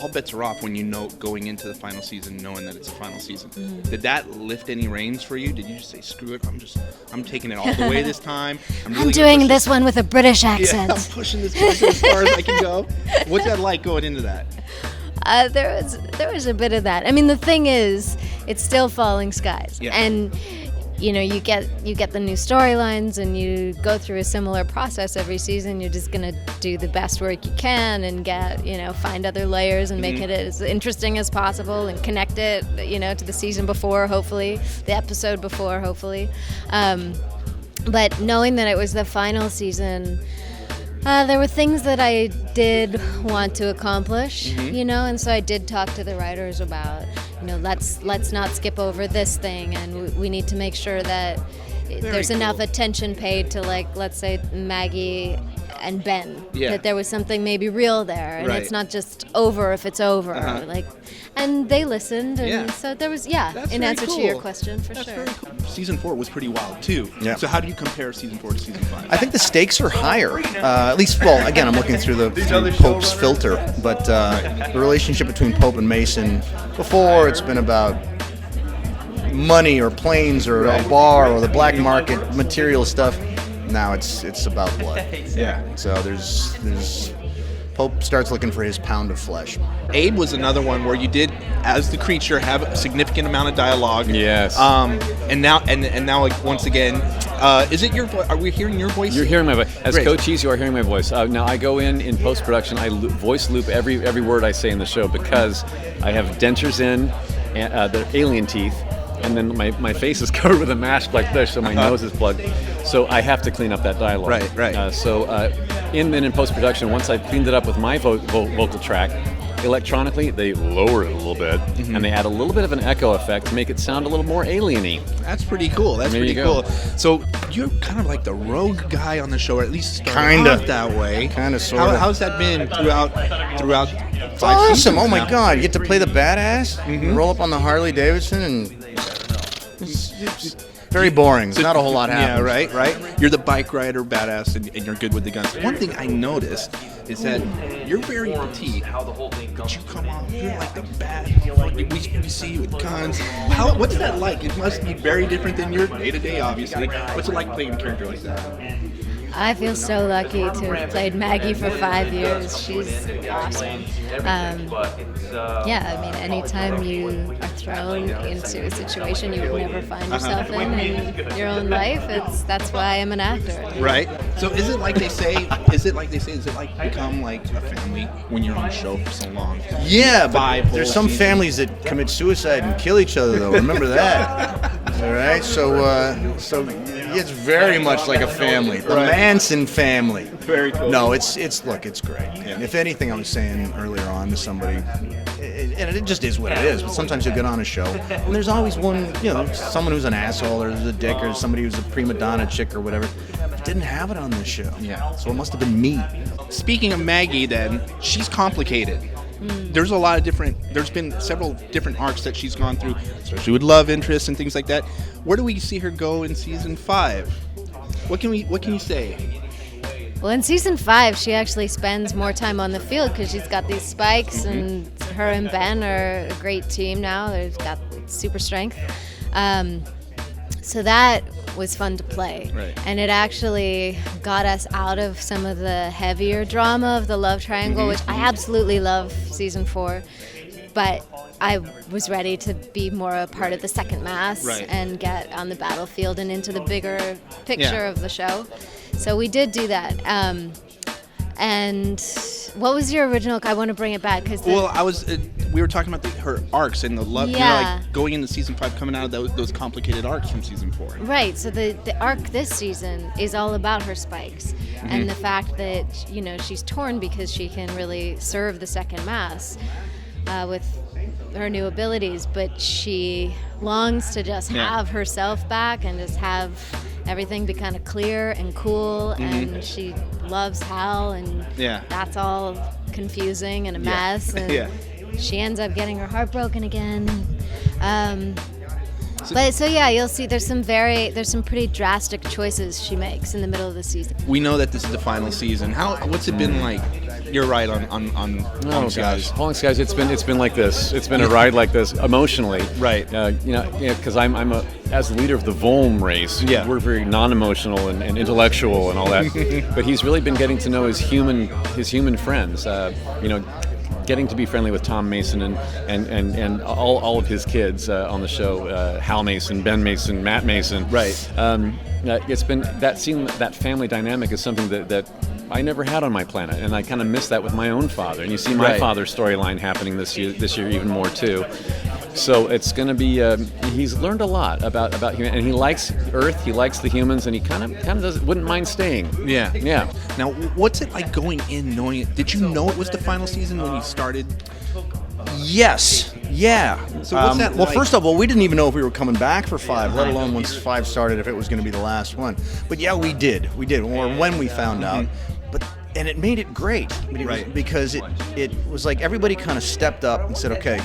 all bets are off when you know going into the final season, knowing that it's a final season. Did that lift any reins for you? Did you just say, screw it, I'm taking it all the way this time. I'm doing this one with a British accent. Yeah, I'm pushing this person as far as I can go. What's that like going into that? There was a bit of that. I mean, the thing is, it's still Falling Skies, and you get the new storylines, and you go through a similar process every season. You're just gonna do the best work you can and find other layers and make it as interesting as possible and connect it, to the season before, hopefully, the episode before, hopefully. But knowing that it was the final season. There were things that I did want to accomplish, and so I did talk to the writers about, let's not skip over this thing, and we need to make sure that there's enough attention paid to, let's say, Maggie and Ben, that there was something maybe real there, and it's not just over if it's over, and they listened, and so there was, in answer to your question, for sure. Very cool. Season 4 was pretty wild, too. Yeah. So how do you compare Season 4 to Season 5? I think the stakes are higher. At least, again, I'm looking through Pope's filter, but the relationship between Pope and Mason, before it's been about money or planes or a bar or the black market material stuff. Now it's about blood. Yeah. So there's Pope starts looking for his pound of flesh. Abe was another one where you did, as the creature, have a significant amount of dialogue. Yes. And now, like, once again, is it your voice? Are we hearing your voice? You're hearing my voice. As Great. co-chief, you are hearing my voice. Now I go in post-production. I voice loop every word I say in the show because I have dentures in, they're alien teeth. And then my face is covered with a mask like this, so my nose is plugged. So I have to clean up that dialogue. Right. In post-production, once I've cleaned it up with my vocal track, electronically, they lower it a little bit, and they add a little bit of an echo effect to make it sound a little more alien-y. That's pretty cool. That's pretty cool. So you're kind of like the rogue guy on the show, or at least started out that way. Kind of, sort of. How's that been throughout It's 5 awesome. seasons Oh, my now? God. You get to play the badass, roll up on the Harley Davidson, and it's very boring. There's not a whole lot happens. Yeah, right. You're the bike rider, badass, and you're good with the guns. One thing I noticed is that you're very petite, but you come off, you're like the bad. We see you with guns. What's that like? It must be very different than your day-to-day, obviously. What's it like playing a character like that? I feel so lucky to have played Maggie for 5 years. She's awesome. Anytime you are thrown into a situation you would never find yourself in your own life, that's why I'm an actor. Right. So is it like they say? Is it like become like a family when you're on a show for so long? Yeah, but there's some families that commit suicide and kill each other, though. Remember that. All right. So it's very much like a family. The Manson family. Very cool. No, it's great. Yeah. If anything, I was saying earlier on to somebody, and it just is what it is. But sometimes you'll get on a show, and there's always one, someone who's an asshole or who's a dick or somebody who's a prima donna chick or whatever. Didn't have it on this show. Yeah. So it must have been me. Speaking of Maggie, then, she's complicated. There's been several different arcs that she's gone through, especially with love interests and things like that. Where do we see her go in season 5? What can you say? Well, in season 5, she actually spends more time on the field because she's got these spikes, and her and Ben are a great team now. They've got super strength. So that was fun to play. Right. And it actually got us out of some of the heavier drama of the love triangle, which I absolutely love season 4. But I was ready to be more a part of the second mass and get on the battlefield and into the bigger picture of the show. So we did do that. And what was your original? I want to bring it back because we were talking about her arcs and the love. Yeah. Going into season 5, coming out of those complicated arcs from season 4. Right. So the arc this season is all about her spikes and the fact that she's torn because she can really serve the second mass with her new abilities, but she longs to just have herself back and just have everything be kind of clear and cool, and she loves Hal, and that's all confusing and a mess, and she ends up getting her heart broken again. You'll see there's some pretty drastic choices she makes in the middle of the season. We know that this is the final season. What's it been like your ride on Oh Skies? gosh, Falling Skies. It's been like this. It's been a ride like this emotionally. Right. Because I'm as the leader of the Volm race. Yeah. We're very non-emotional and intellectual and all that. But he's really been getting to know his human friends. Getting to be friendly with Tom Mason and all of his kids on the show. Hal Mason, Ben Mason, Matt Mason. Right. It's been that family dynamic is something that I never had on my planet, and I kind of miss that with my own father. And you see my Right. father's storyline happening this year even more too. So it's going to be. He's learned a lot about human, and he likes Earth. He likes the humans, and he kind of wouldn't mind staying. Yeah. Yeah. Now, what's it like going in knowing it? Did you know it was the final season when you started? Yes. Yeah. So what's that Well, like? first of all, we didn't even know if we were coming back for 5, let alone once 5 started, if it was going to be the last one. But yeah, we did. Or when we found out. And it made it great. Right. Because it was like everybody kind of stepped up and said, okay,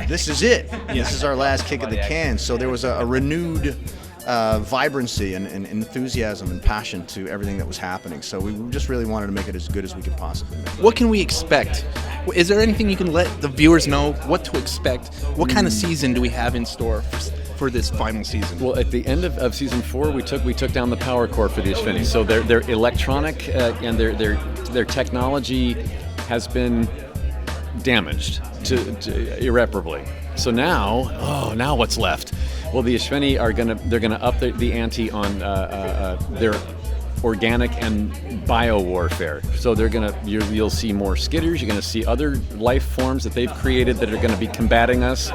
this is it. This is our last kick of the can. So there was a renewed vibrancy and enthusiasm and passion to everything that was happening. So we just really wanted to make it as good as we could possibly make it. What can we expect? Is there anything you can let the viewers know what to expect? What kind of season do we have in store for this final season? Well, at the end of season 4, we took down the power core for the Ishveni. So their electronic and their technology has been damaged to irreparably. So now what's left? Well, the Ishveni they're gonna up the ante on their organic and bio warfare. So you'll see more skitters. You're gonna see other life forms that they've created that are gonna be combating us,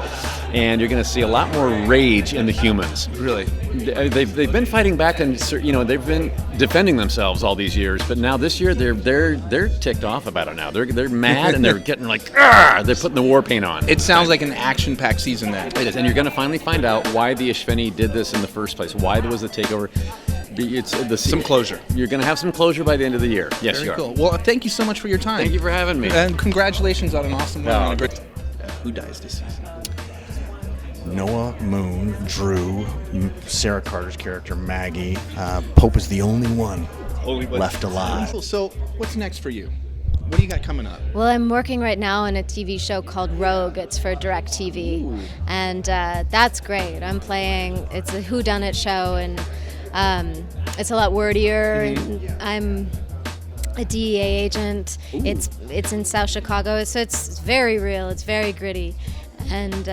and you're gonna see a lot more rage in the humans. Really? They've been fighting back, and they've been defending themselves all these years. But now this year they're ticked off about it. Now they're mad and they're getting like they're putting the war paint on. It sounds like an action-packed season then. It is, and you're going to finally find out why the Ishveni did this in the first place. Why there was a takeover. Some closure. You're going to have some closure by the end of the year. Yes, Very you are. cool. Well, thank you so much for your time. Thank you for having me. And congratulations on an awesome run. Oh, Who dies this season? Noah, Moon, Drew, Sarah Carter's character, Maggie. Pope is the only one left alive. So, what's next for you? What do you got coming up? Well, I'm working right now on a TV show called Rogue. It's for DirecTV, and that's great. It's a whodunit show, and it's a lot wordier. And I'm a DEA agent. It's in South Chicago, so it's very real. It's very gritty, and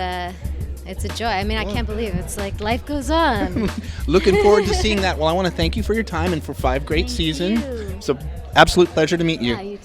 it's a joy. I mean, I can't believe it. It's like life goes on. Looking forward to seeing that. Well, I want to thank you for your time and for 5 great seasons. you. So, absolute pleasure to meet you. Yeah, you too.